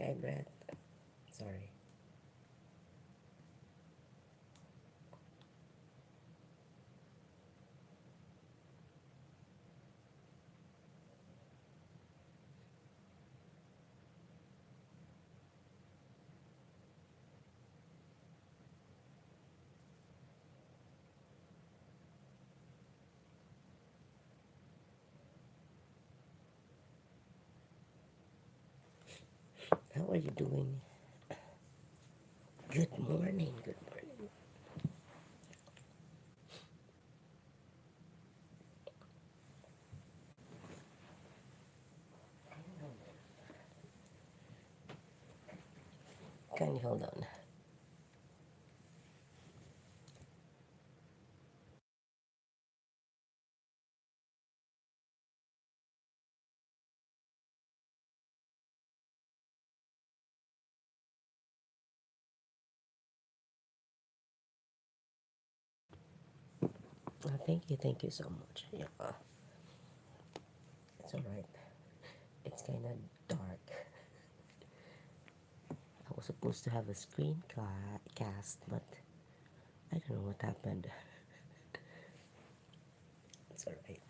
Hi, Brett. Sorry. How are you doing? Good morning. Good morning. Can you hold on? Thank you so much. Yeah, it's alright. It's kind of dark. I was supposed to have a cast, but I don't know what happened. It's alright.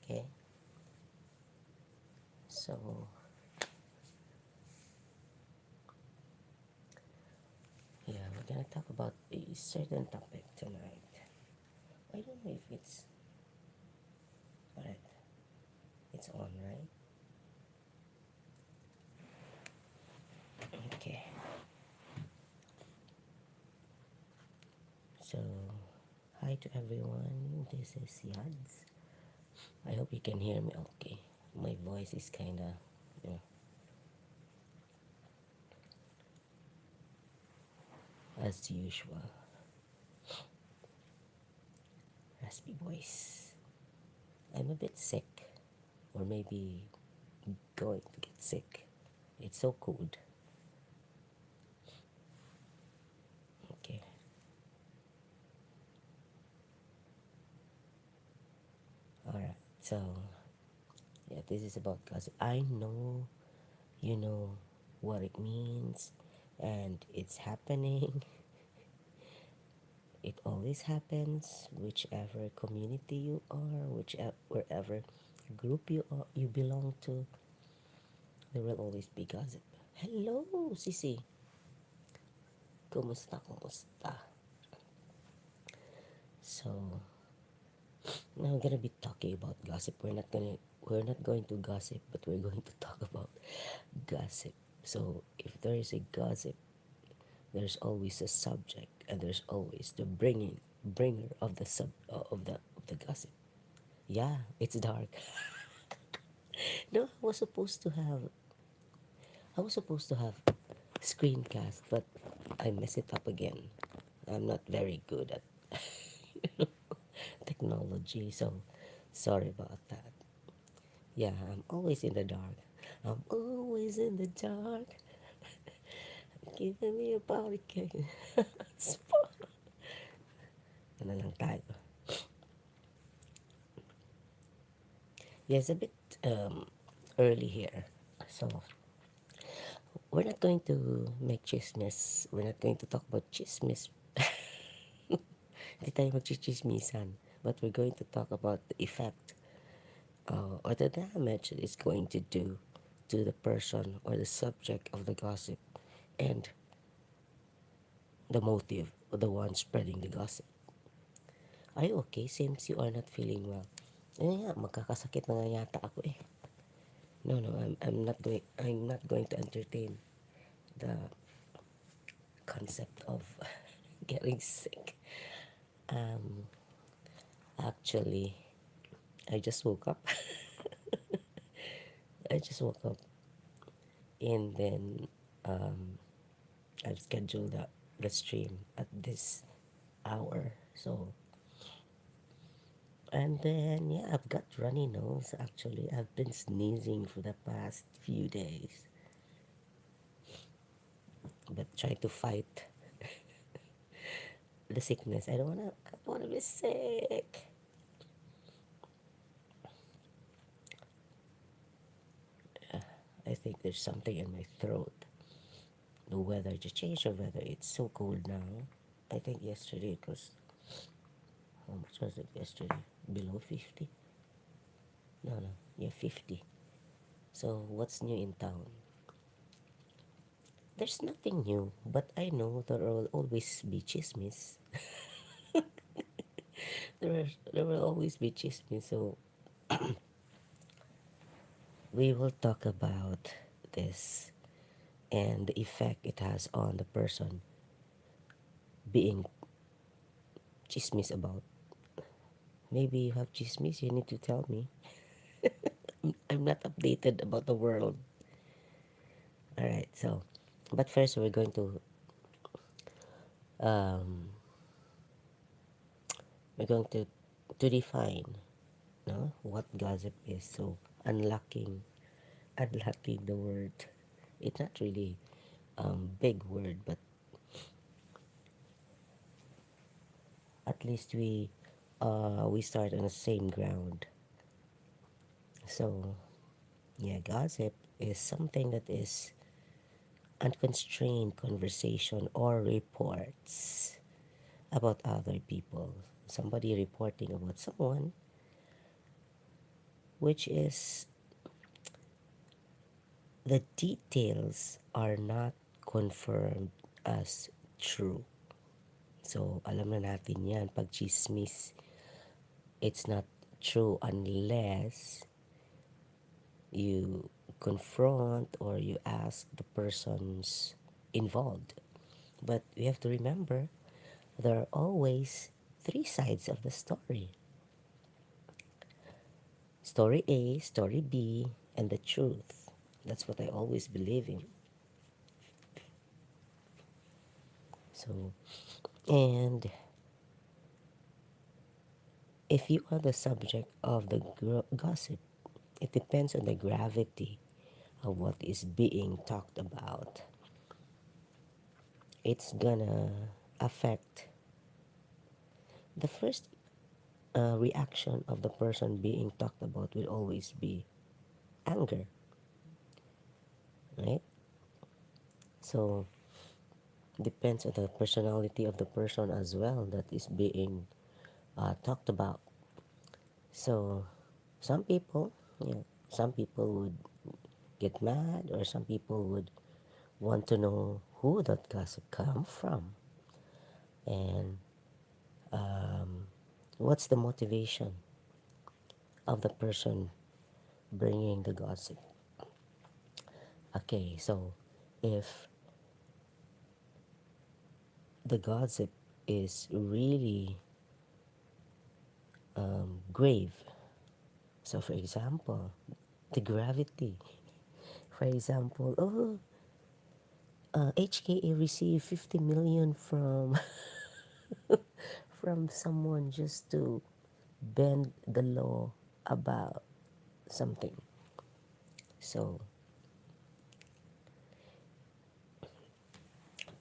Okay. So, yeah, we're gonna talk about a certain topic tonight. I don't know if it's alright. It's on, right? Okay. So, hi to everyone. This is Yads. I hope you can hear me okay. My voice is kinda, you know, as usual, raspy voice. I'm a bit sick, or maybe going to get sick. It's so cold. Okay, alright. So, yeah, this is about gossip. I know you know what it means, and it's happening. It always happens, whichever community you are, whichever wherever group you belong to, there will always be gossip. Hello, Sisi. Kumusta, kumusta? So, now we're gonna be talking about gossip. We're not going to gossip, but we're going to talk about gossip. So, if there is a gossip, there's always a subject, and there's always the bringer of the gossip. Yeah, it's dark. No, I was supposed to have screencast, but I mess it up again. I'm not very good at technology, so sorry about that. Yeah, I'm always in the dark. I'm always in the dark. Giving me a body cake. Ano lang tayo. Yeah, it's a bit early here. So, we're not going to make chismes. We're not going to talk about chismes. Hindi tayo magchichismisan. But we're going to talk about the effect or the damage it is going to do to the person or the subject of the gossip and the motive of the one spreading the gossip. Are you okay since you are not feeling well? Eh nga, magkakasakit na nga yata ako eh. No, no, I'm not going to entertain the concept of getting sick. Um, Actually, I just woke up. I just woke up and then um, I've scheduled the stream at this hour. So And then, yeah, I've got runny nose actually. I've been sneezing for the past few days, but try to fight the sickness. I don't wanna be sick. I think there's something in my throat. The weather, the change of weather, it's so cold now. I think yesterday it was, how much was it yesterday? Below 50? No, no, yeah, 50. So, what's new in town? There's nothing new, but I know there will always be chismes. There will always be chismes, so we will talk about this and the effect it has on the person being chismis about. Maybe you have chismis, you need to tell me. I'm not updated about the world. Alright, so, but first um, we're going to define, no, what gossip is. So, unlocking the word. It's not really big word, but at least we start on the same ground. So yeah, gossip is something that is unconstrained conversation or reports about other people. Somebody reporting about someone, which is the details are not confirmed as true. So, alam na natin yan, pag chismis, it's not true unless you confront or you ask the persons involved. But we have to remember there are always three sides of the story: story A, story B, and the truth. That's what I always believe in. So, and if you are the subject of the gossip, it depends on the gravity of what is being talked about. It's gonna affect the first reaction of the person being talked about will always be anger, right? So depends on the personality of the person as well that is being talked about. So some people, yeah, some people would get mad, or some people would want to know who that gossip come from, and um, what's the motivation of the person bringing the gossip. Okay, so if the gossip is really grave, so for example, the gravity, for example, oh, HKA received 50 million from from someone just to bend the law about something. So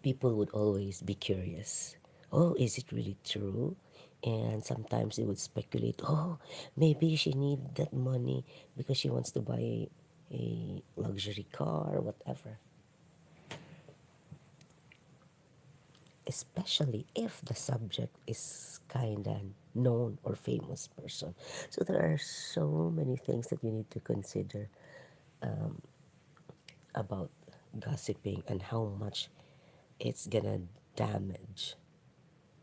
people would always be curious. Oh, is it really true? And sometimes they would speculate, oh, maybe she need that money because she wants to buy a luxury car, whatever. Especially if the subject is kinda known or famous person. So there are so many things that you need to consider about gossiping and how much it's gonna damage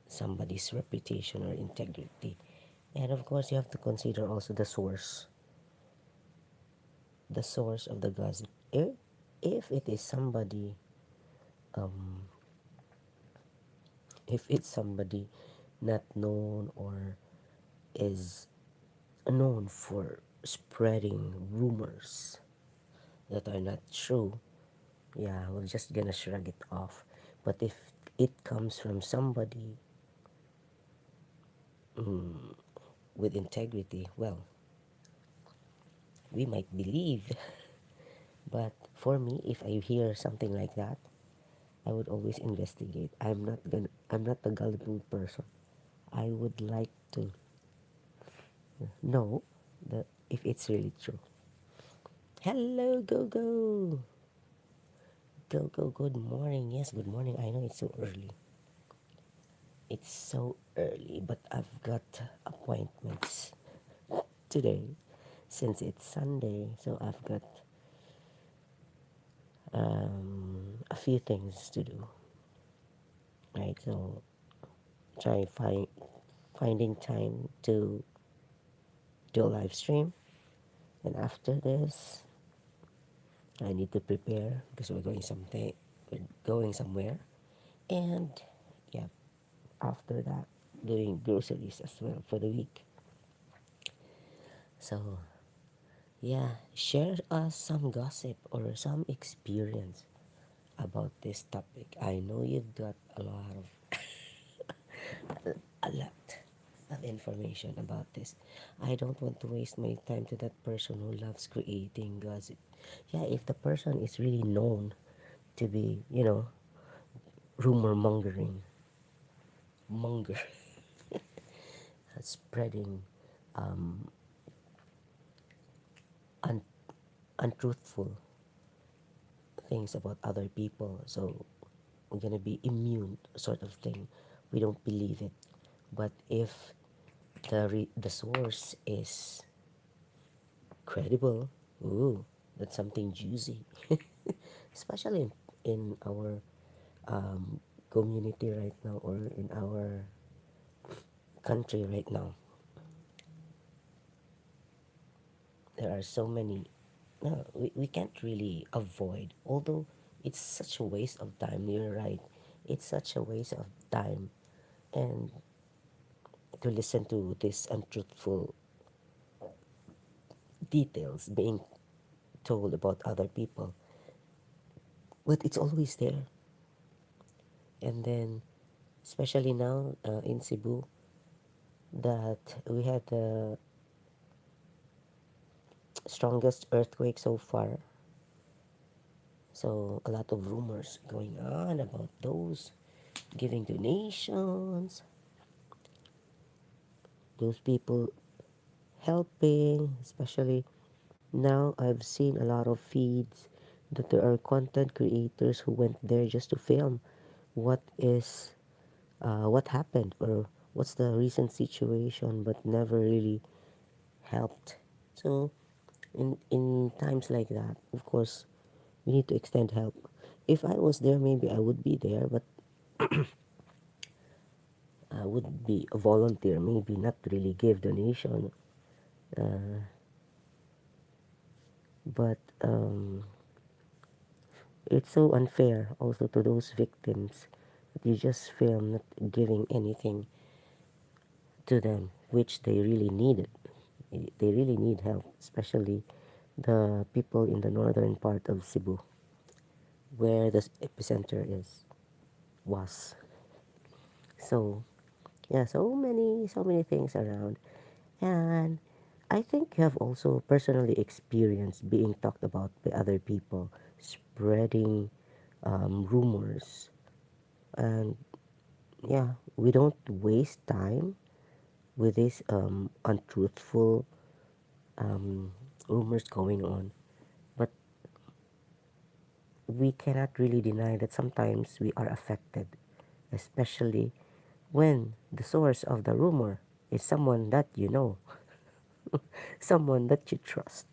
somebody's reputation or integrity. And of course, you have to consider also the source of the gossip. If it is somebody, um, if it's somebody not known or is known for spreading rumors that are not true, yeah, we're just gonna shrug it off. But if it comes from somebody with integrity, well, we might believe. But for me, if I hear something like that, I would always investigate. I'm not a gullible person. I would like to know that if it's really true. Hello, go go. Go go, good morning. Yes, good morning. I know it's so early. It's so early, but I've got appointments today since it's Sunday. So I've got a few things to do. Right, so try finding time to do a live stream, and after this I need to prepare because we're going somewhere, and yeah, after that doing groceries as well for the week. So yeah, share us some gossip or some experience about this topic. I know you've got a lot of information about this. I don't want to waste my time to that person who loves creating gossip. Yeah, if the person is really known to be, rumor monger, spreading um, un- untruthful things about other people, so we're gonna be immune, sort of thing. We don't believe it. But if the source is credible, ooh, that's something juicy. Especially in our um, community right now, or in our country right now. There are so many. No, we can't really avoid, although it's such a waste of time. You're right, it's such a waste of time, and to listen to this untruthful details being told about other people, but it's always there. And then, especially now in Cebu, that we had the strongest earthquake so far. So a lot of rumors going on about those giving donations, those people helping. Especially now, I've seen a lot of feeds that there are content creators who went there just to film what is what happened, or what's the recent situation, but never really helped. So in times like that, of course, we need to extend help. If I was there, maybe I would be there, but I would be a volunteer, maybe not really give donation. Uh, but it's so unfair also to those victims that you just film not giving anything to them, which they really needed. They really need help, especially the people in the northern part of Cebu, where the epicenter was. So yeah, so many things around. And I think you have also personally experienced being talked about by other people, spreading rumors. And yeah, we don't waste time with these untruthful um, rumors going on. But we cannot really deny that sometimes we are affected, especially when the source of the rumor is someone that you know, someone that you trust.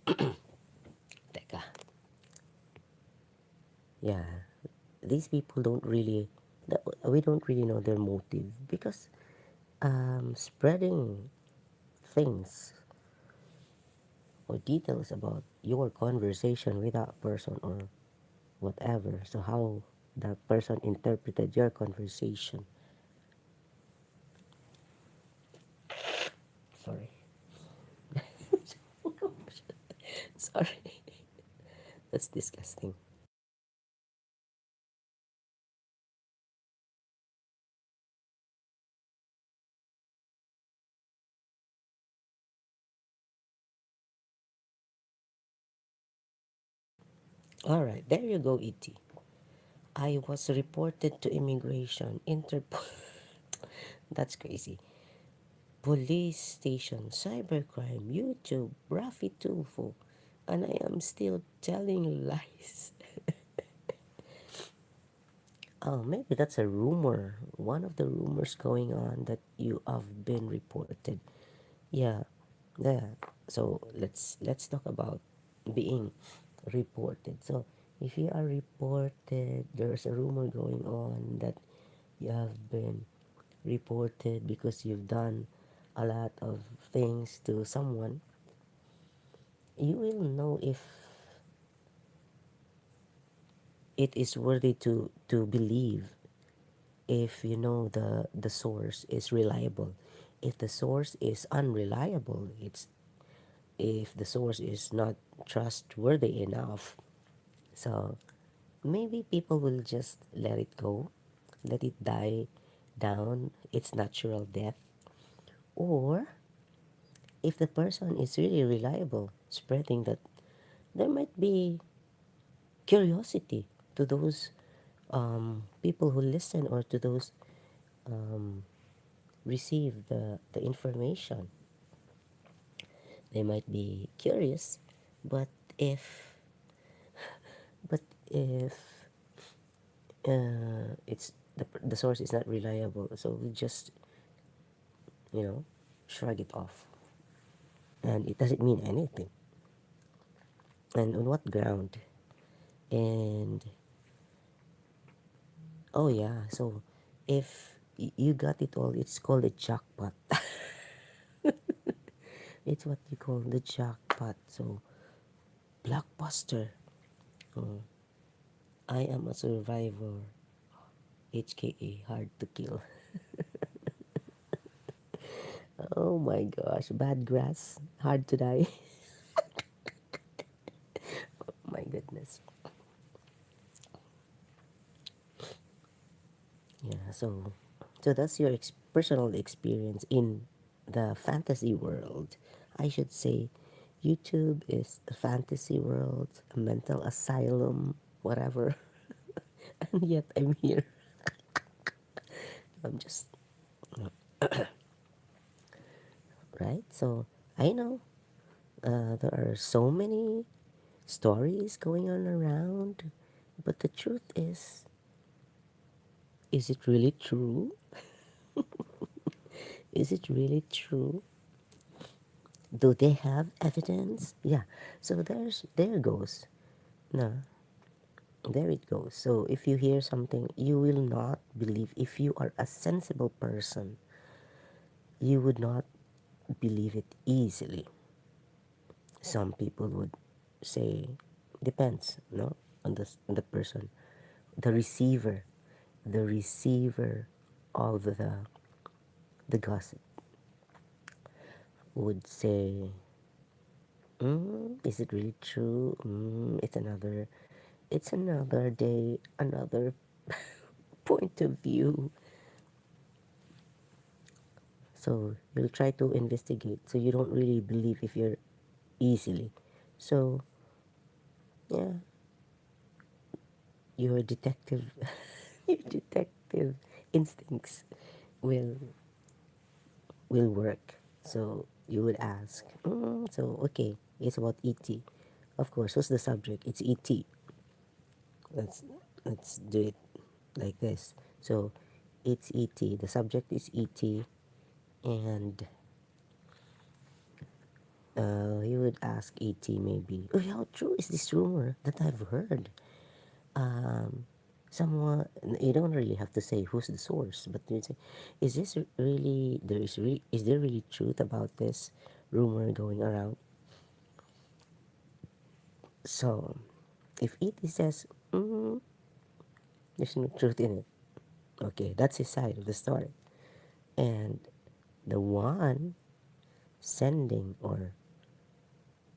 Teka, yeah, these people don't really, we don't really know their motive, because spreading things or details about your conversation with that person or whatever, so how that person interpreted your conversation. Sorry. Sorry. That's disgusting. All right, there you go, ET. I was reported to immigration, Interpol. That's crazy. Police station, cybercrime, YouTube, Rafi Tulfo, and I am still telling lies. Oh, maybe that's a rumor. One of the rumors going on that you have been reported. Yeah, yeah. So let's talk about being reported. So if you are reported, there's a rumor going on that you have been reported because you've done a lot of things to someone. You will know if it is worthy to believe, if you know the source is reliable. If the source is unreliable, it's if the source is not trustworthy enough, so maybe people will just let it go, let it die down its natural death. Or if the person is really reliable, spreading that, there might be curiosity to those people who listen, or to those um, receive the information. They might be curious, but if but if it's the source is not reliable, so we just, you know, shrug it off, and it doesn't mean anything. And on what ground? And oh yeah, so if you got it all, it's called a jackpot. It's what you call the jackpot. So blockbuster. Oh, I am a survivor, HKA hard to kill. Oh my gosh, bad grass, hard to die. My goodness. Yeah, so that's your personal experience in the fantasy world. I should say YouTube is a fantasy world, a mental asylum, whatever. And yet I'm here. I'm just right. So I know there are so many stories going on around, but the truth is it really true? Is it really true? Do they have evidence? Yeah. So there goes. No, there it goes. So if you hear something, you will not believe. If you are a sensible person, you would not believe it easily. Some people would say, depends, no, on the person, the receiver, the receiver of the gossip would say, is it really true? It's another day, another point of view. So you'll try to investigate. So you don't really believe if you're easily. So yeah, your detective, your detective instincts will will work. So you would ask. So okay, it's about ET. Of course, what's the subject? It's ET. Let's let's do it like this. So it's ET. The subject is ET, and you would ask ET maybe, oh, how true is this rumor that I've heard? Um, Someone, you don't really have to say who's the source, but you say, is this really is there really truth about this rumor going around? So if ET says, there's no truth in it, okay, that's his side of the story. And the one sending or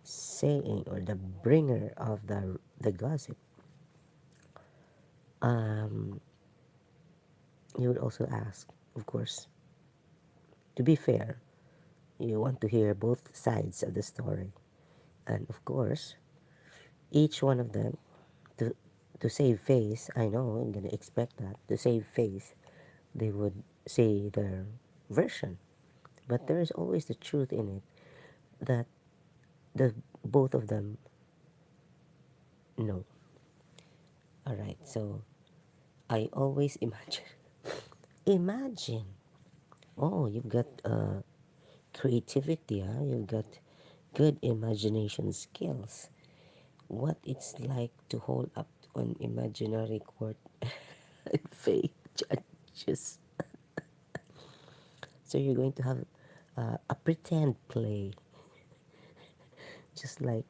saying, or the bringer of the gossip, um, you would also ask, of course, to be fair, you want to hear both sides of the story. And of course, each one of them, to save face, I know I'm gonna expect that. To save face, they would say their version. But there is always the truth in it that the both of them know. Alright, so I always imagine. Imagine. Oh, you've got creativity, huh? You've got good imagination skills. What it's like to hold up an imaginary court and fake judges. So you're going to have a pretend play, just like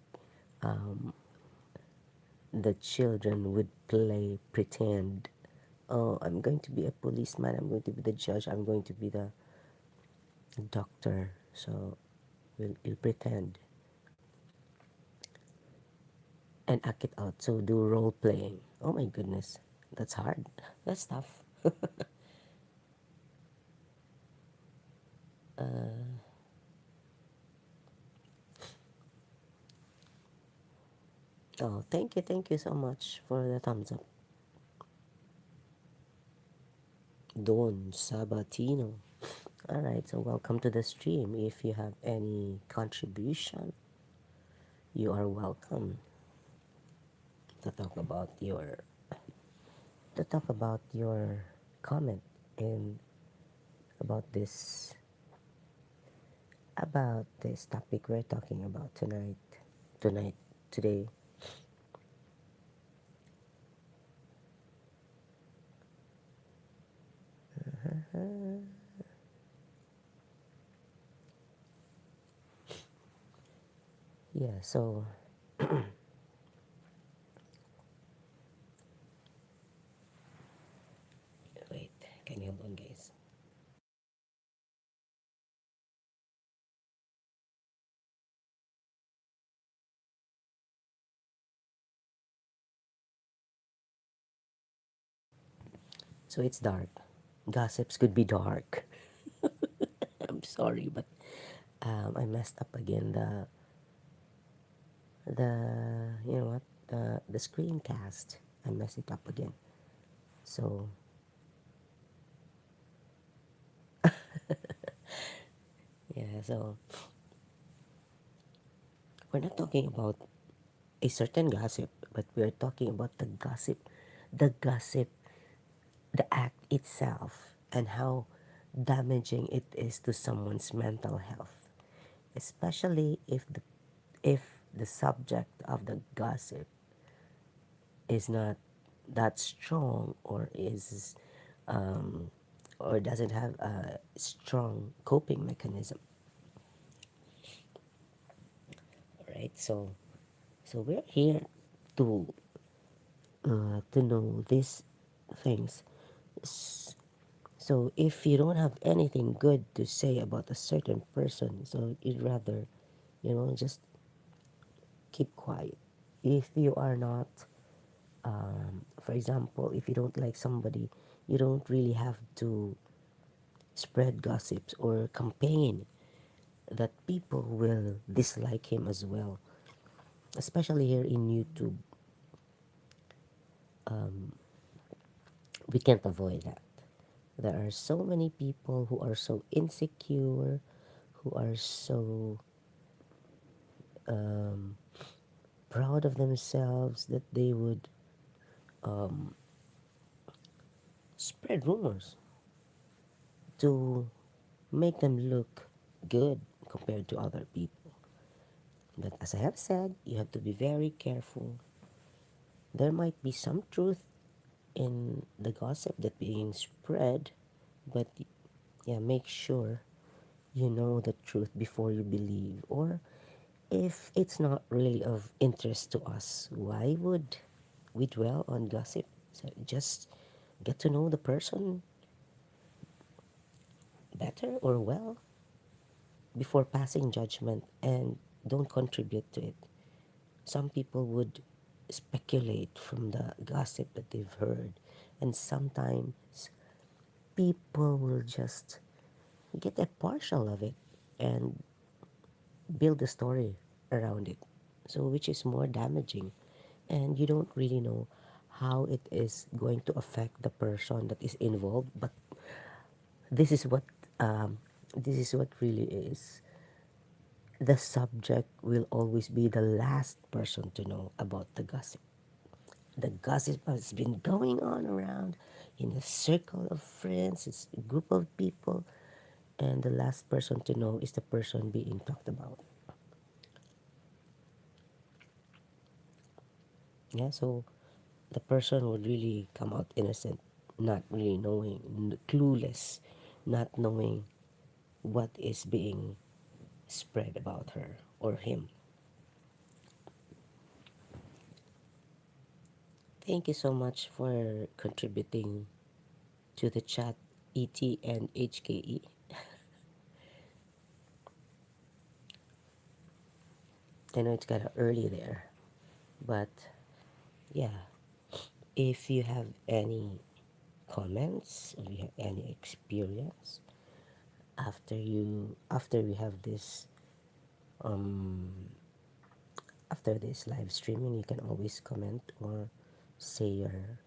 um, the children would play pretend. Oh, I'm going to be a policeman. I'm going to be the judge. I'm going to be the doctor. So we'll pretend and act it out. So do role playing. Oh my goodness, that's hard. That's tough. Oh, thank you so much for the thumbs up. Don Sabatino. Alright, so welcome to the stream. If you have any contribution, you are welcome to talk about your comment in about this topic we're talking about tonight today. Yeah, so wait, can you hold on, guys? So it's dark. Gossips could be dark. I'm sorry, but I messed up again. The you know what the screencast. I messed it up again. So yeah, so we're not talking about a certain gossip, but we're talking about the gossip, the act itself, and how damaging it is to someone's mental health, especially if the subject of the gossip is not that strong um, or doesn't have a strong coping mechanism, right? So we're here to know these things. S- So if you don't have anything good to say about a certain person, so you'd rather, just keep quiet. If you are not, for example, if you don't like somebody, you don't really have to spread gossips or campaign that people will dislike him as well. Especially here in YouTube, we can't avoid that. There are so many people who are so insecure, who are so um, proud of themselves that they would spread rumors to make them look good compared to other people. But as I have said, you have to be very careful. There might be some truth in the gossip that being spread, but yeah, make sure you know the truth before you believe. Or if it's not really of interest to us, why would we dwell on gossip? So just get to know the person better or well before passing judgment, and don't contribute to it. Some people would speculate from the gossip that they've heard, and sometimes people will just get a partial of it and build a story around it. So, which is more damaging, and you don't really know how it is going to affect the person that is involved. But this is what um, this is what really is. The subject will always be the last person to know about the gossip. The gossip has been going on around in a circle of friends, it's a group of people, and the last person to know is the person being talked about. Yeah, so the person would really come out innocent, not really knowing, clueless, not knowing what is being spread about her or him. Thank you so much for contributing to the chat, ET and HKE. I know it's kind of early there, but yeah, if you have any comments or you have any experience after we have this um after this live streaming, you can always comment or say your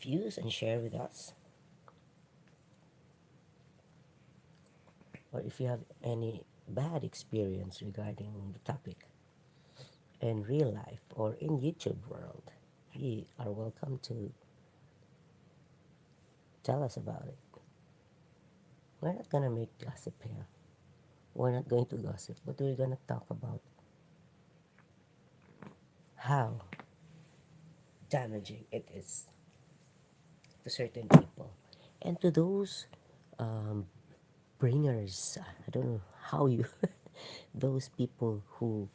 views and share with us. Or if you have any bad experience regarding the topic in real life or in YouTube world, you are welcome to tell us about it. We're not gonna make gossip here. We're not going to gossip, but we're gonna talk about how damaging it is to certain people and to those um, bringers. I don't know how you, those people who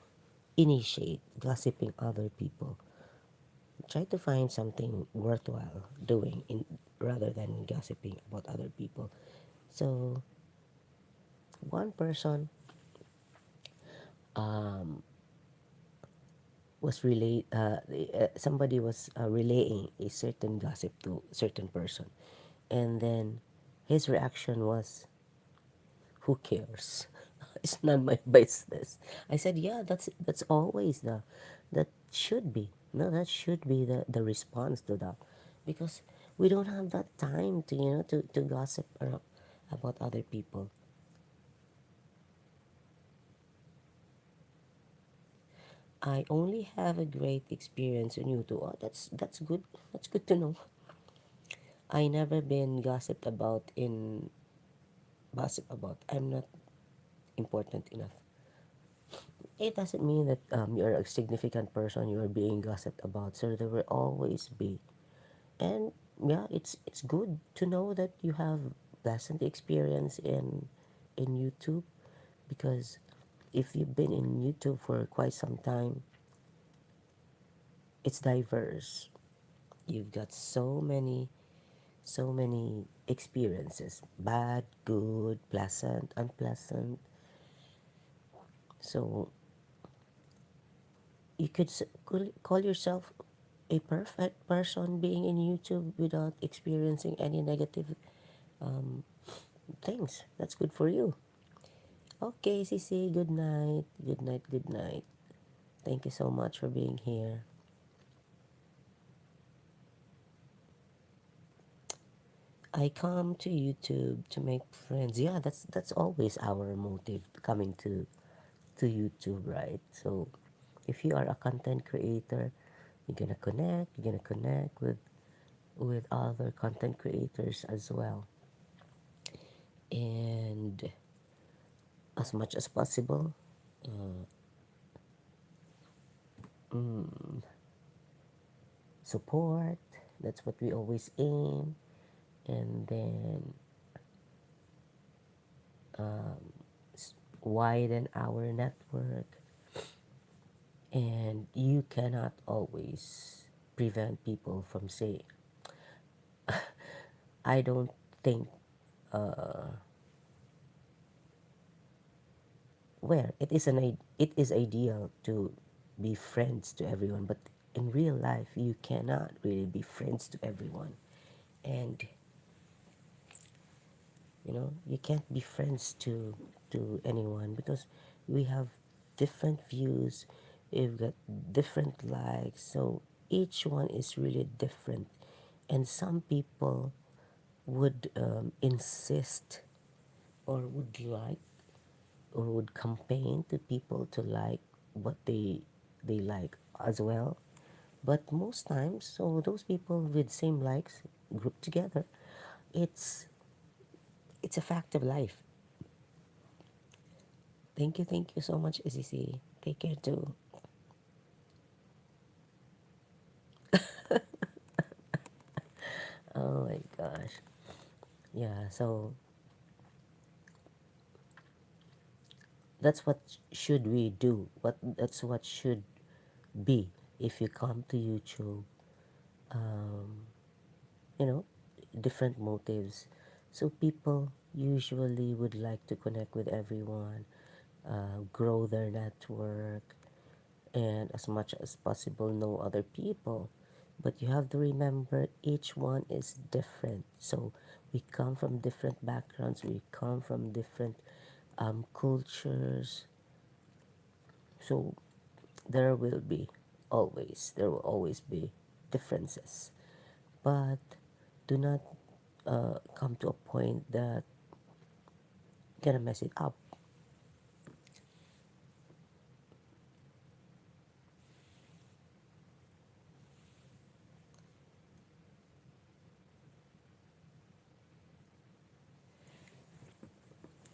initiate gossiping other people. Try to find something worthwhile doing in rather than gossiping about other people. So one person um, was somebody was relaying a certain gossip to a certain person, and then his reaction was, who cares? It's not my business. I said, yeah, that's always that should be no, that should be the response to that, because we don't have that time to to gossip about other people. I only have a great experience on YouTube. Oh, that's good. That's good to know. I never been gossip about. I'm not important enough. It doesn't mean that you're a significant person you are being gossiped about. So there will always be, and yeah, it's good to know that you have pleasant experience in YouTube, because if you've been in YouTube for quite some time, it's diverse. You've got so many experiences, bad, good, pleasant, unpleasant. So you could call yourself a perfect person being in YouTube without experiencing any negative um, things. That's good for you. Okay, Sisi, good night. Good night, good night. Thank you so much for being here. I come to YouTube to make friends. Yeah, that's always our motive coming to YouTube, right? So if you are a content creator, you're gonna connect with other content creators as well. And as much as possible, uh, mm, support. That's what we always aim. And then um, widen our network. And you cannot always prevent people from saying, I don't think, uh, well, it is ideal to be friends to everyone, but in real life, you cannot really be friends to everyone. And you can't be friends to anyone, because we have different views, you've got different likes. So each one is really different. And some people would insist or would like or would campaign to people to like what they like as well. But most times, so those people with same likes group together, it's it's a fact of life. Thank you so much, ACC. Take care too. Oh my gosh. Yeah, so that's what should we do. That's what should be if you come to YouTube. Um, you know, different motives. So people usually would like to connect with everyone, grow their network, and as much as possible know other people. But you have to remember each one is different. So we come from different backgrounds, we come from different cultures. So there will always be differences. But do not come to a point that gonna mess it up.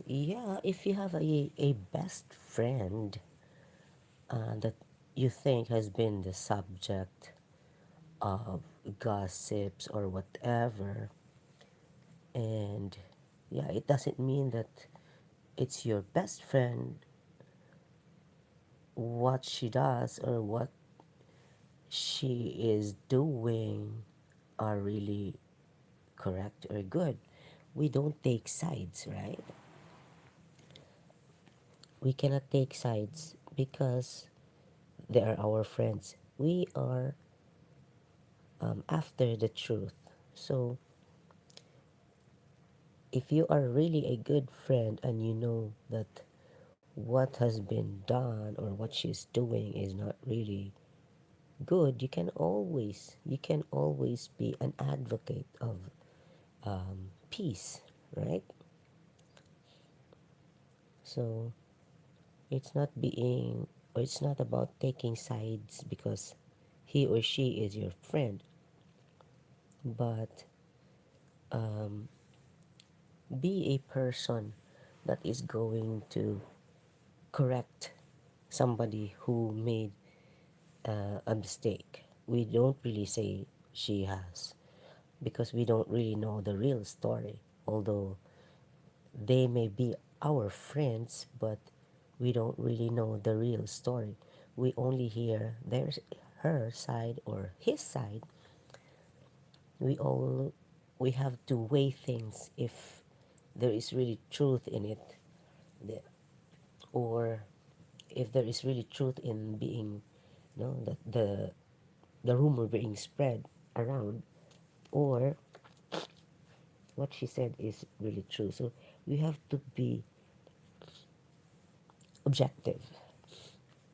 Yeah, if you have a best friend that you think has been the subject of gossips or whatever, and yeah, it doesn't mean that it's your best friend, what she does or what she is doing are really correct or good. We don't take sides, right? We cannot take sides because they are our friends. We are after the truth. So if you are really a good friend and you know that what has been done or what she's doing is not really good, you can always be an advocate of peace, right? So it's not being or it's not about taking sides because he or she is your friend, but be a person that is going to correct somebody who made a mistake. We don't really say she has because we don't really know the real story. Although they may be our friends, but we don't really know the real story. We only hear there's her side or his side. We all we have to weigh things if there is really truth in it, the- or if there is really truth in being, that the rumor being spread around, or what she said is really true. So we have to be objective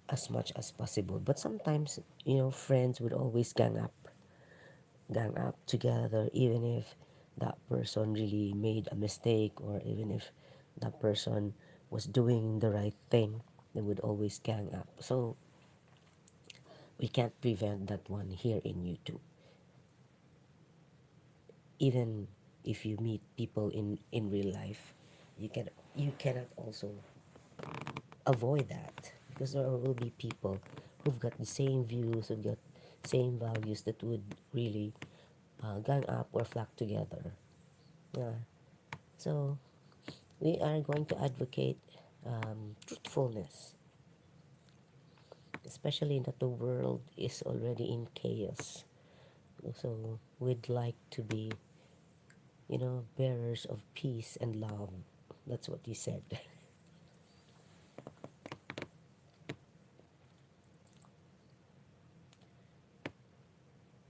as much as possible. But sometimes, friends would always gang up together, even if that person really made a mistake, or even if that person was doing the right thing, they would always gang up. So we can't prevent that one here in YouTube. Even if you meet people in real life, you cannot also avoid that because there will be people who've got the same views, who've got same values that would really gang up or flock together. Yeah. So we are going to advocate truthfulness, especially that the world is already in chaos. So we'd like to be, bearers of peace and love. That's what you said.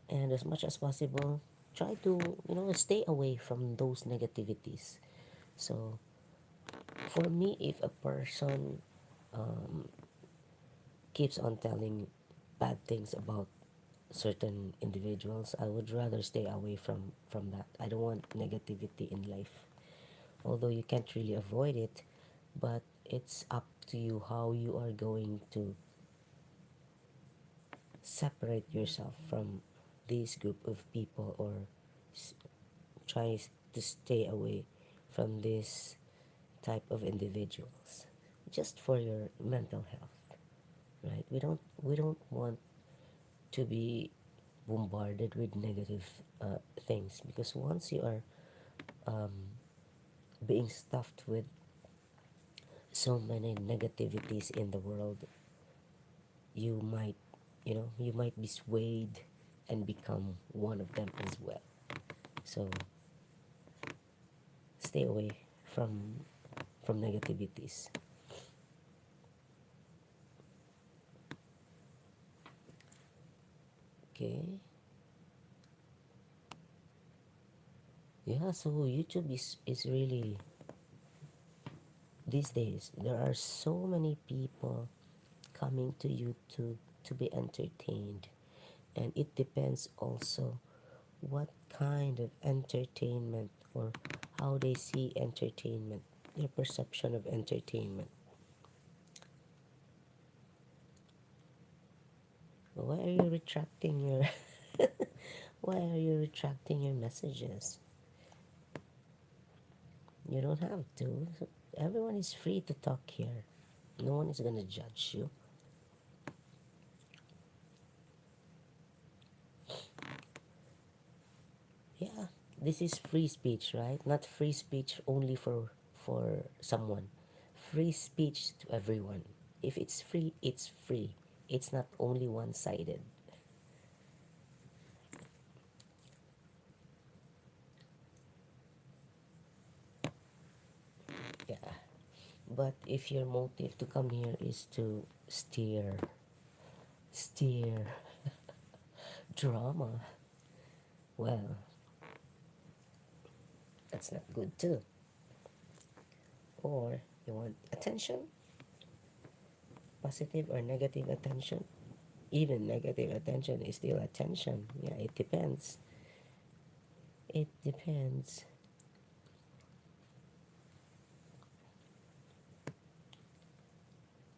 And as much as possible, try to, stay away from those negativities. So for me, if a person keeps on telling bad things about certain individuals, I would rather stay away from that. I don't want negativity in life. Although you can't really avoid it, but it's up to you how you are going to separate yourself from this group of people, or s- try to stay away from this type of individuals, just for your mental health, right? We don't want to be bombarded with negative things, because once you are um, being stuffed with so many negativities in the world, you might, you might be swayed and become one of them as well. So stay away from negativities. Okay. Yeah, so YouTube is really, these days there are so many people coming to YouTube to be entertained, and it depends also what kind of entertainment, or how they see entertainment, their perception of entertainment. Why are you retracting your why are you retracting your messages? You don't have to. Everyone is free to talk here. No one is gonna judge you. Yeah, this is free speech, right? Not free speech only for someone. Free speech to everyone. If it's free, it's free. It's not only one-sided. Yeah. But if your motive to come here is to steer drama, well, that's not good too. Or you want attention, positive or negative attention. Even negative attention is still attention. Yeah, it depends. It depends.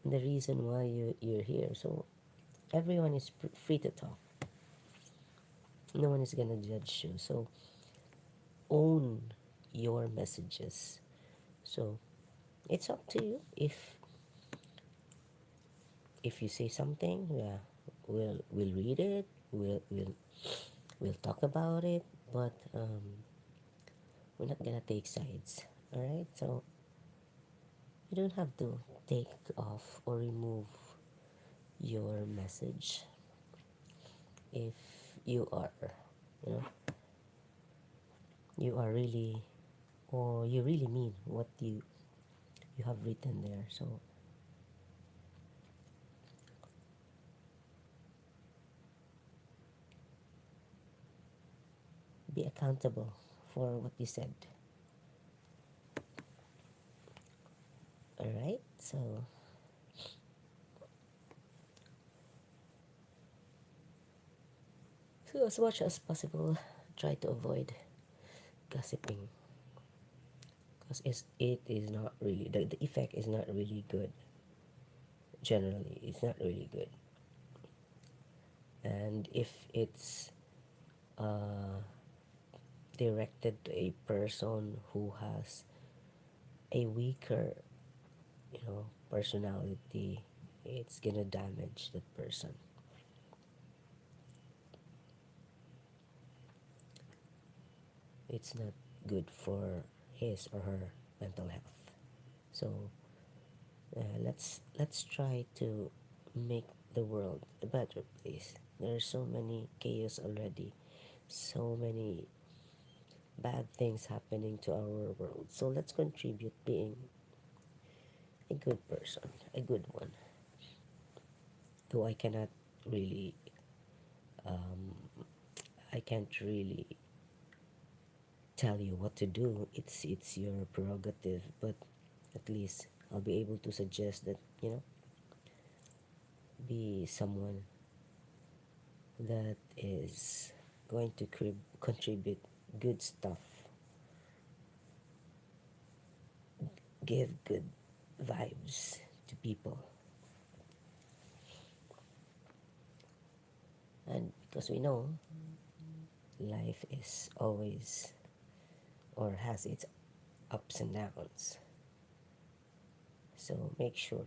The reason why you're here. So everyone is free to talk. No one is gonna judge you. So own your messages. So it's up to you. If you say something, yeah, we'll read it. We'll talk about it. But we're not gonna take sides. All right. So you don't have to take off or remove your message if you are, you know, you are really, or you really mean what you have written there. So be accountable for what you said. All right. So as much as possible, try to avoid gossiping, because it is not really, the effect is not really good. Generally, it's not really good. And if it's uh, directed to a person who has a weaker, personality, it's gonna damage that person. It's not good for his or her mental health. So let's try to make the world a better place. There's so many chaos already, so many bad things happening to our world. So let's contribute being a good person, a good one. Though really, um, I can't really tell you what to do. It's your prerogative, but at least I'll be able to suggest that be someone that is going to contribute good stuff, give good vibes to people. And because we know life is always or has its ups and downs, so make sure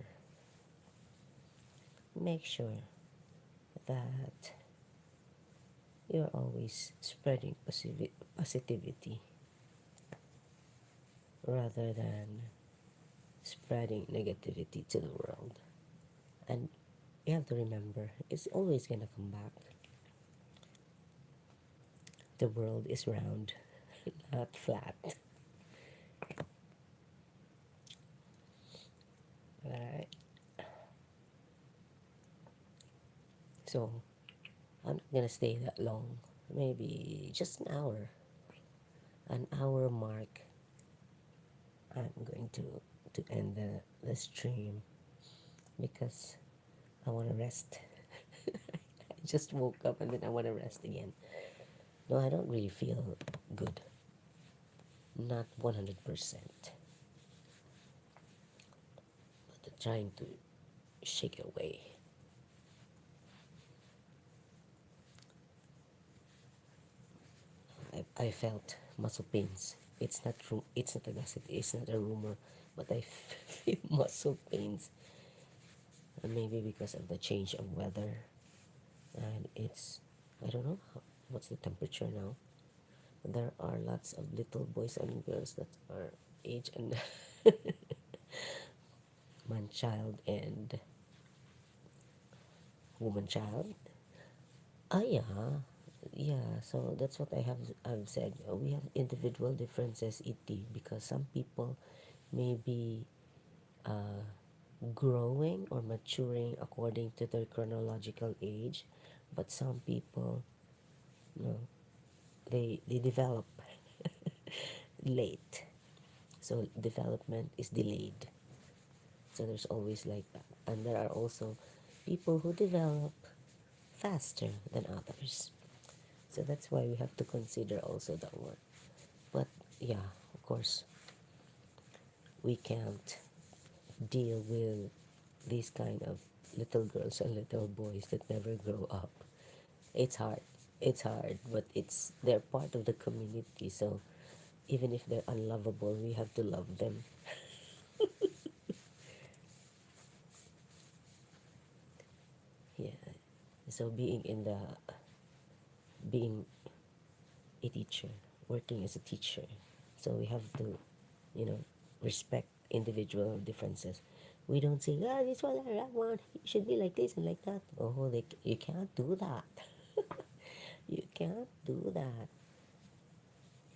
that you're always spreading positivity rather than spreading negativity to the world. And you have to remember, it's always gonna come back. The world is round, not flat. Alright? So, I'm not gonna stay that long. Maybe just an hour. An hour mark. I'm going to end the stream because I want to rest. I just woke up and then I want to rest again. No, I don't really feel good. Not 100%. But trying to shake it away. I felt muscle pains. It's not a gossip. It's not a rumor, but I feel muscle pains. And maybe because of the change of weather, and it's I don't know what's the temperature now. There are lots of little boys and girls that are age and man child and woman child. Ah, yeah. So that's what I've said. We have individual differences, because some people may be uh, growing or maturing according to their chronological age, but some people, you know, they develop late. So development is delayed. So there's always like that. And there are also people who develop faster than others. So that's why we have to consider also that one. But yeah, of course, we can't deal with these kind of little girls and little boys that never grow up. It's hard. It's hard, but they're part of the community. So even if they're unlovable, we have to love them. Yeah. So being a teacher, working as a teacher. So we have to, you know, respect individual differences. We don't say, this one or that one, you should be like this and like that. Oh, you can't do that. You can't do that.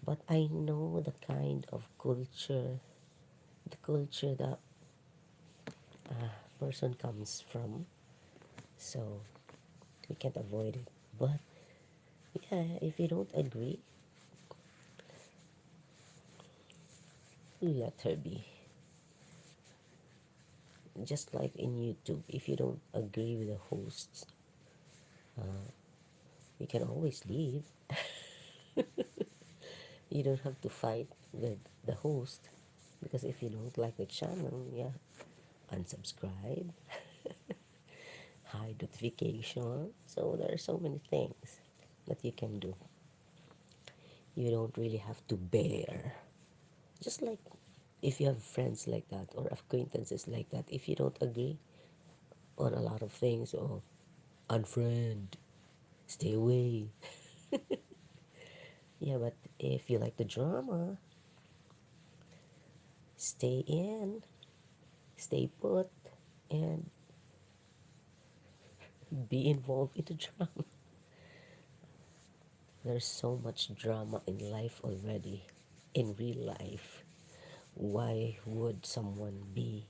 But I know the kind of the culture that a person comes from, so we can't avoid it. But yeah, if you don't agree, let her be. Just like in YouTube, if you don't agree with the hosts, you can always leave. You don't have to fight with the host, because if you don't like the channel, yeah, unsubscribe, hide notification. So there are so many things that you can do. You don't really have to bear. Just like if you have friends like that or acquaintances like that, if you don't agree on a lot of things, or unfriend, stay away. Yeah, but if you like the drama, stay in, stay put, and be involved in the drama. There's so much drama in life already, in real life. Why would someone be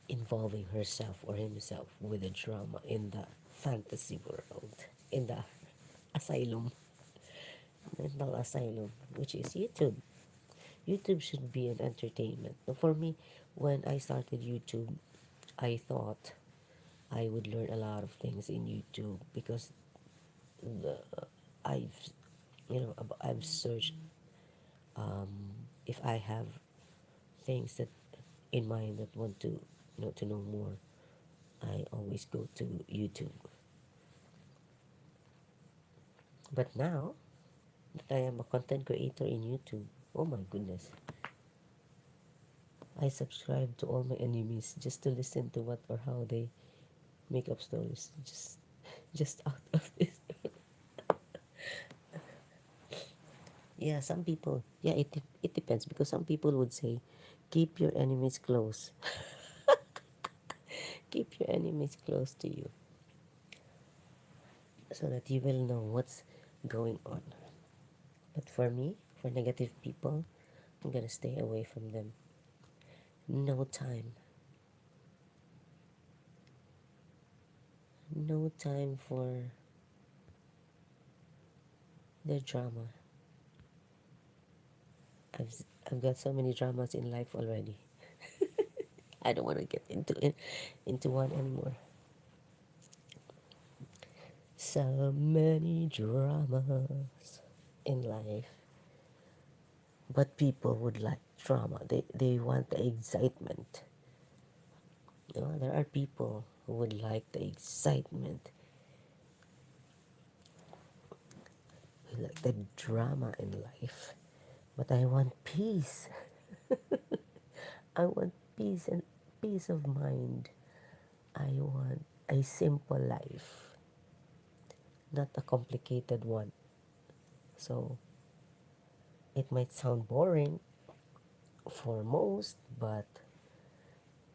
involving herself or himself with the drama in the fantasy world, in the asylum, mental asylum, which is YouTube? YouTube should be an entertainment. Now, for me, when I started YouTube, I thought I would learn a lot of things in YouTube because the I've I've searched, if I have things that in mind that want to to know more, I always go to YouTube. But now that I am a content creator in YouTube, oh my goodness, I subscribe to all my enemies just to listen to what or how they make up stories. Just out of this. Yeah, some people. Yeah, it depends because some people would say, keep your enemies close. Keep your enemies close to you so that you will know what's going on. But for me, for negative people, I'm gonna stay away from them. No time. No time for their drama. I've I've got so many dramas in life already. I don't want to get into one anymore. So many dramas in life, but people would like drama. They want the excitement. There are people who would like the excitement, who like the drama in life. But I want peace. I want peace and peace of mind. I want a simple life, not a complicated one. So it might sound boring for most, but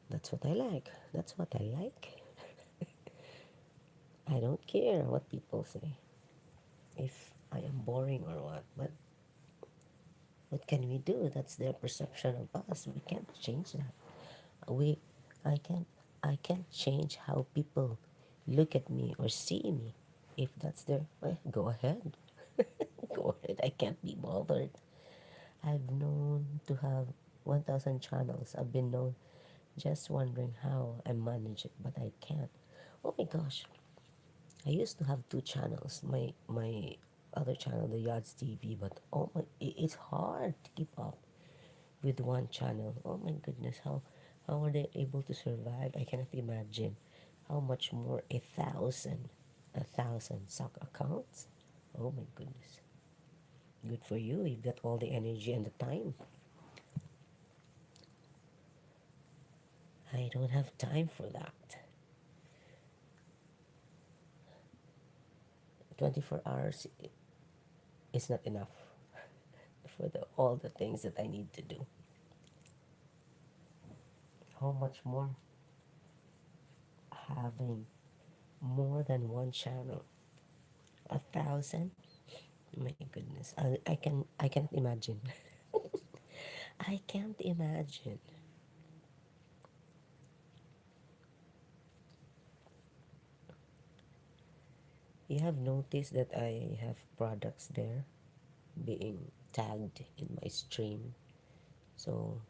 that's what I like. That's what I like. I don't care what people say. If I am boring or what can we do? That's their perception of us. We can't change that. We, I can't, I can't change how people look at me or see me. If that's their, well, go ahead. Go ahead. I can't be bothered. I've known to have 1,000 channels. I've been known just wondering how I manage it, but I can't. Oh my gosh. I used to have two channels. My other channel, the Yards TV, but oh my, it's hard to keep up with one channel. Oh my goodness, how are they able to survive? I cannot imagine. How much more a thousand stock accounts? Oh my goodness. Good for you. You've got all the energy and the time. I don't have time for that. 24 hours is not enough for all the things that I need to do. How much more having more than one channel? 1,000? My goodness, I cannot imagine. I can't imagine. You have noticed that I have products there being tagged in my stream. So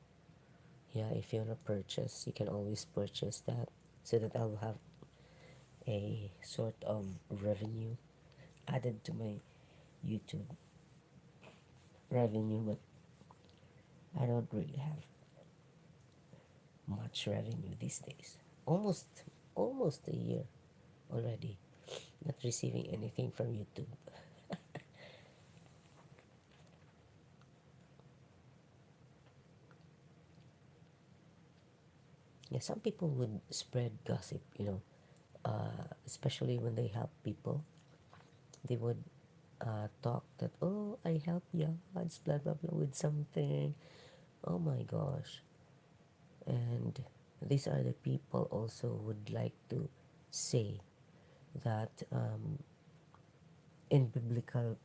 yeah, if you wanna purchase, you can always purchase that so that I'll have a sort of revenue added to my YouTube revenue, but I don't really have much revenue these days. Almost a year already not receiving anything from YouTube. Yeah, some people would spread gossip, especially when they help people. They would talk that, oh, I help Yads, blah blah blah, with something. Oh my gosh. And these are the people also would like to say that, in biblical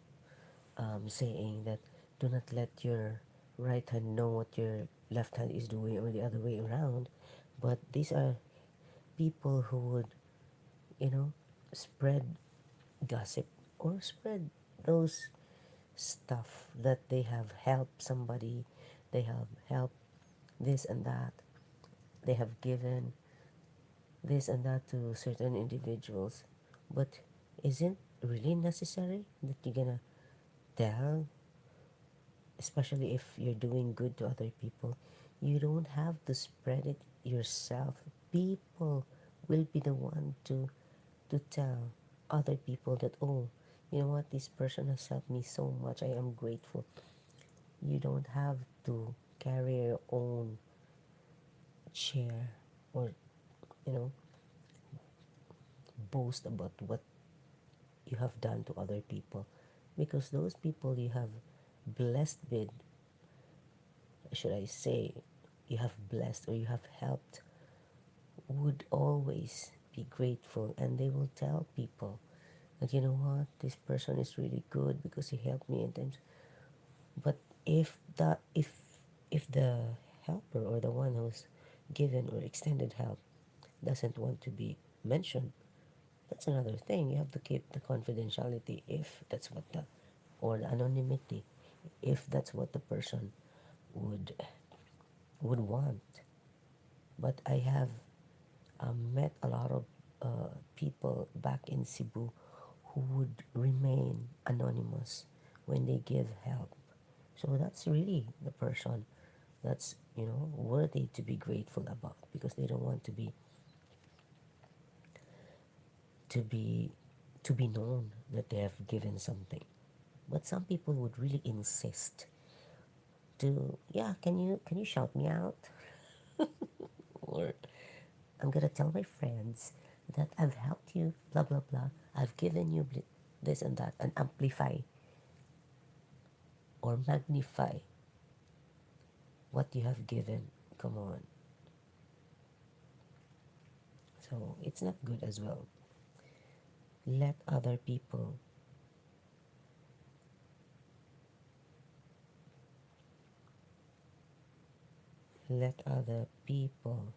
saying that, do not let your right hand know what your left hand is doing, or the other way around. But these are people who would, you know, spread gossip or spread those stuff that they have helped somebody, they have helped this and that, they have given. this and that to certain individuals, but isn't really necessary that you're gonna tell, especially if you're doing good to other people. You don't have to spread it yourself. People will be the one to tell other people that, oh, you know what, this person has helped me so much, I am grateful. You don't have to carry your own share, or you know, boast about what you have done to other people, because those people you have blessed with, should I say, you have blessed or you have helped, would always be grateful, and they will tell people that, you know what, this person is really good because he helped me in times. But if the helper or the one who's given or extended help doesn't want to be mentioned, that's another thing. You have to keep the confidentiality if that's what the, or the anonymity, if that's what the person would want. But I have met a lot of people back in Cebu who would remain anonymous when they give help. So that's really the person that's, you know, worthy to be grateful about, because they don't want to be to be known that they have given something. But some people would really insist to, yeah, can you shout me out, or I'm gonna tell my friends that I've helped you, blah blah blah. I've given you this and that, and amplify or magnify what you have given. Come on. So it's not good as well. Let other people, let other people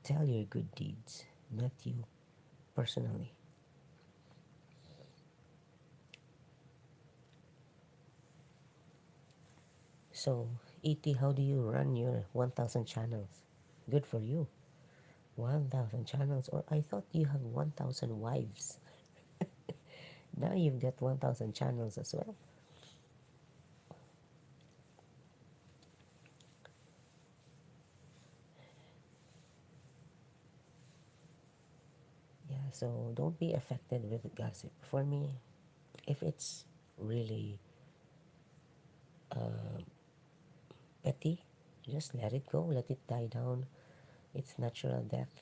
tell your good deeds, not you personally. So, ET, how do you run your 1,000 channels? Good for you. 1,000 channels, or I thought you have 1,000 wives. Now you've got 1,000 channels as well. Yeah, so don't be affected with gossip. For me, if it's really petty, just let it go, let it die down. It's natural death.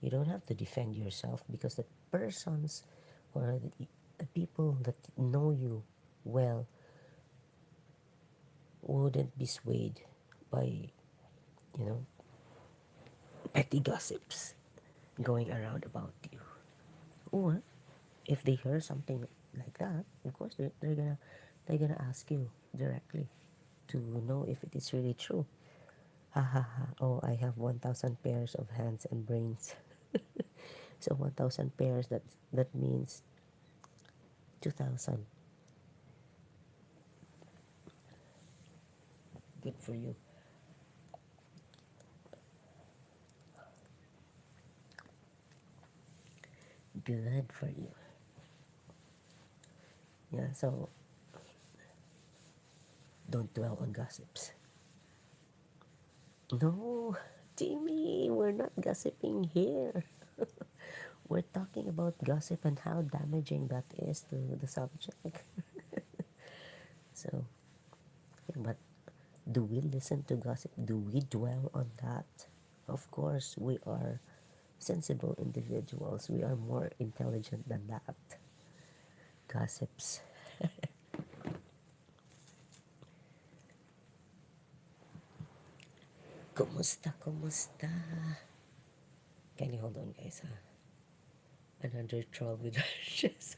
You don't have to defend yourself, because the persons or the people that know you well wouldn't be swayed by, you know, petty gossips going around about you. Or if they hear something like that, of course they're gonna ask you directly to know if it is really true. Ha ha ha. Oh, I have 1,000 pairs of hands and brains. So 1,000 pairs, that means 2,000. Good for you. Good for you. Yeah, so don't dwell on gossips. No, Timmy, we're not gossiping here. We're talking about gossip and how damaging that is to the subject. So, yeah, but do we listen to gossip? Do we dwell on that? Of course, we are sensible individuals. We are more intelligent than that. Gossips. Kumusta, kumusta? Can you hold on, guys? Another troll with rashes.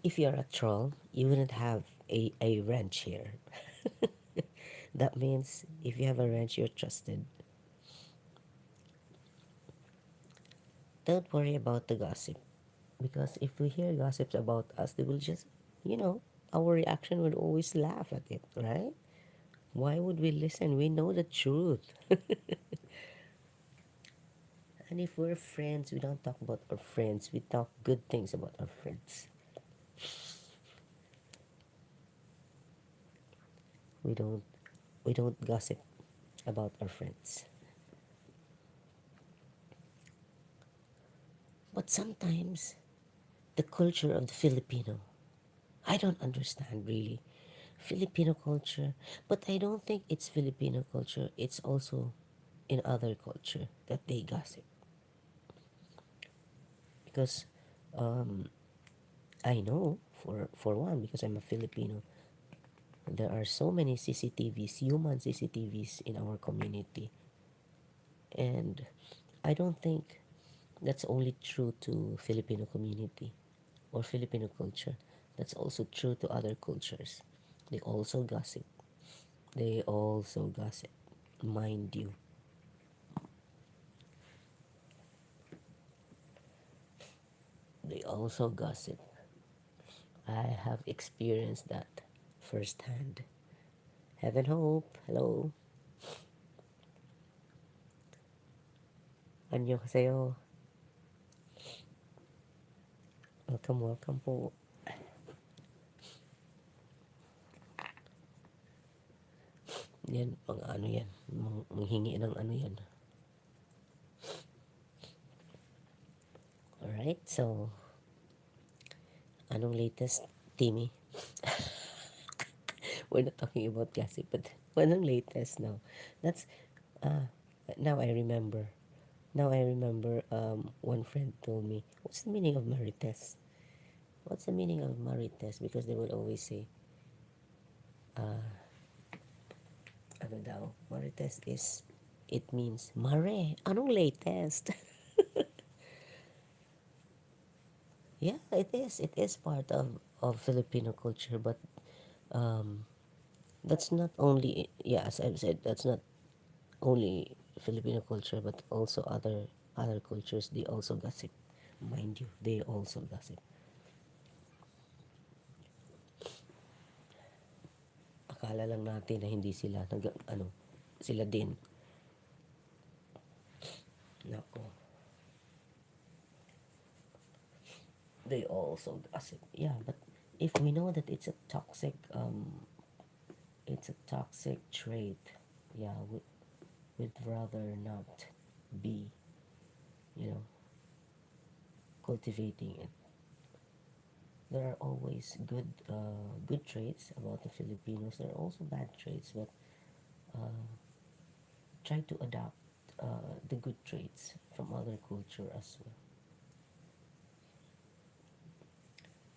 If you're a troll, you wouldn't have a wrench here. That means if you have a wrench, you're trusted. Don't worry about the gossip. Because if we hear gossips about us, they will just, you know, our reaction would always laugh at it, right? Why would we listen? We know the truth. And if we're friends, we don't talk about our friends. We talk good things about our friends. We don't we don't gossip about our friends. But sometimes the culture of the Filipino, I don't understand really Filipino culture, but I don't think it's Filipino culture. It's also in other culture that they gossip because um, I know for one because I'm a Filipino. There are so many CCTVs, human CCTVs in our community, and I don't think that's only true to Filipino community or Filipino culture. That's also true to other cultures. They also gossip. They also gossip. Mind you, they also gossip. I have experienced that firsthand. Heaven Hope, hello. 안녕하세요. Welcome, welcome po. Yan, mga ano yan. Manghingi ng ano yan. Alright, so, anong latest, Timmy? We're not talking about gossip, but anong latest now? That's, uh, now I remember. Now I remember one friend told me, what's the meaning of marites? What's the meaning of marites? Because they would always say, uh, ano daw, marites is, it means, mare, anong latest? Yeah, it is. It is part of Filipino culture, but um, that's not only, yeah, as I've said, that's not only Filipino culture, but also other cultures, they also gossip. Mind you, they also gossip. Akala lang natin na hindi sila, ano, sila din. Nako, they also gossip. Yeah, but if we know that it's a toxic trait, yeah, we'd rather not be, you know, cultivating it. There are always good traits about the Filipinos. There are also bad traits, but uh, try to adopt the good traits from other culture as well.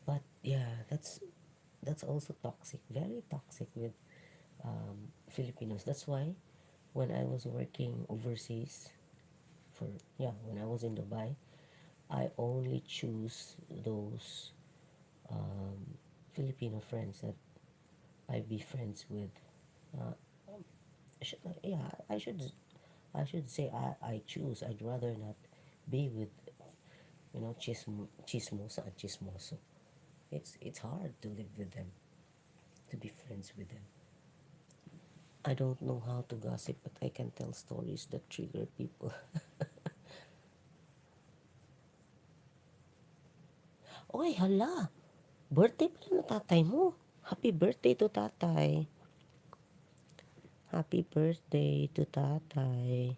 But yeah, that's also toxic, very toxic with Filipinos. That's why when I was working overseas for when I was in Dubai, I only choose those Filipino friends that I be friends with. Uh, yeah, I should say I choose. I'd rather not be with chismosa and chismoso. It's hard to live with them, to be friends with them. I don't know how to gossip, but I can tell stories that trigger people. Oy, hala! Birthday pala ng tatay mo. Happy birthday to tatay. Happy birthday to tatay.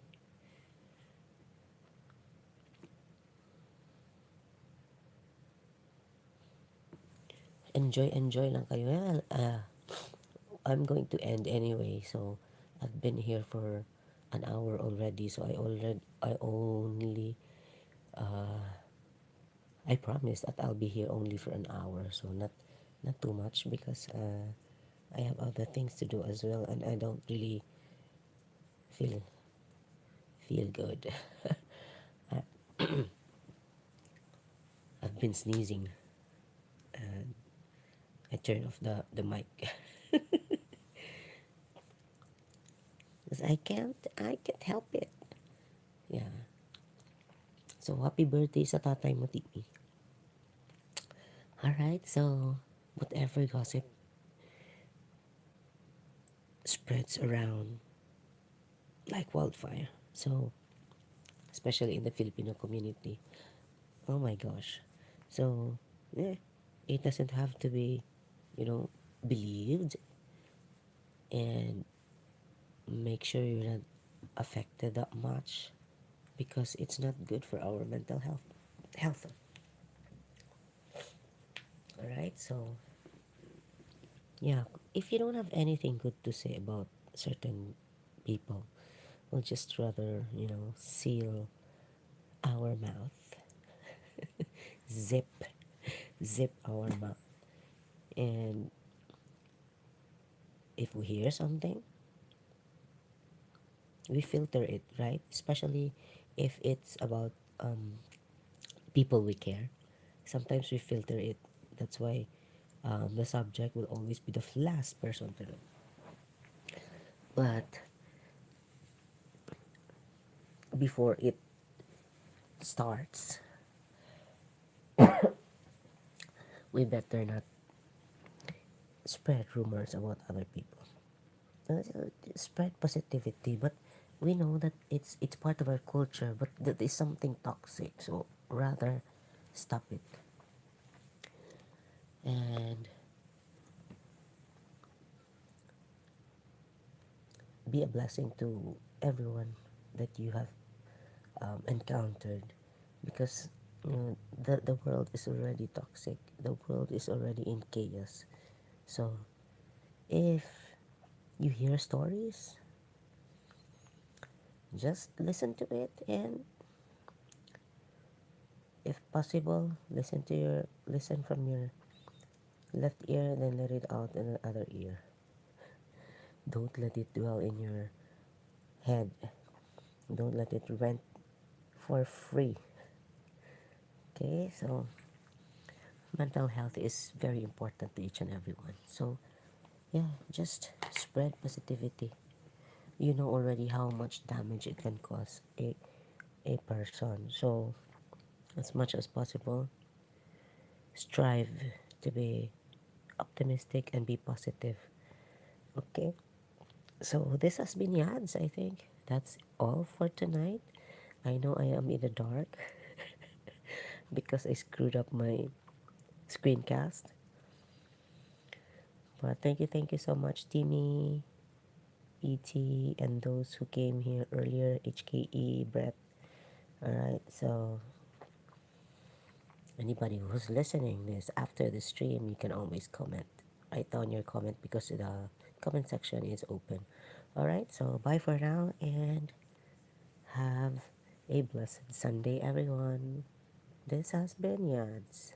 Enjoy lang kayo. Well, I'm going to end anyway. So, I've been here for an hour already. So, I only, uh, I promise that I'll be here only for an hour. So, not too much because, I have other things to do as well. And I don't really feel, feel good. I- I've been sneezing. and I turn off the mic. Because I can't help it. Yeah. So happy birthday sa tatay mo, Titi. Alright, so whatever gossip spreads around like wildfire. So especially in the Filipino community. Oh my gosh. So yeah, it doesn't have to be, you know, believed, and make sure you're not affected that much because it's not good for our mental health. All right, so yeah, if you don't have anything good to say about certain people, we'll just rather, seal our mouth, zip zip our mouth, and if we hear something, we filter it, right? Especially if it's about people we care. Sometimes we filter it. That's why the subject will always be the last person to know. But before it starts, we better not spread rumors about other people. Spread positivity, but we know that it's part of our culture, but that is something toxic. So rather stop it and be a blessing to everyone that you have encountered, because the world is already toxic, the world is already in chaos. So if you hear stories, just listen to it, and if possible, listen from your left ear, then let it out in the other ear. Don't let it dwell in your head. Don't let it rent for free. Okay, so mental health is very important to each and everyone. So yeah, just spread positivity. You know already how much damage it can cause a person. So as much as possible, strive to be optimistic and be positive. Okay? So this has been Yads, I think. That's all for tonight. I know I am in the dark because I screwed up my screencast. But thank you so much, Timmy, ET, and those who came here earlier, HKE, Brett. Alright, so anybody who's listening this after the stream, you can always comment. Write down your comment because the comment section is open. Alright, so bye for now and have a blessed Sunday, everyone. This has been Yads.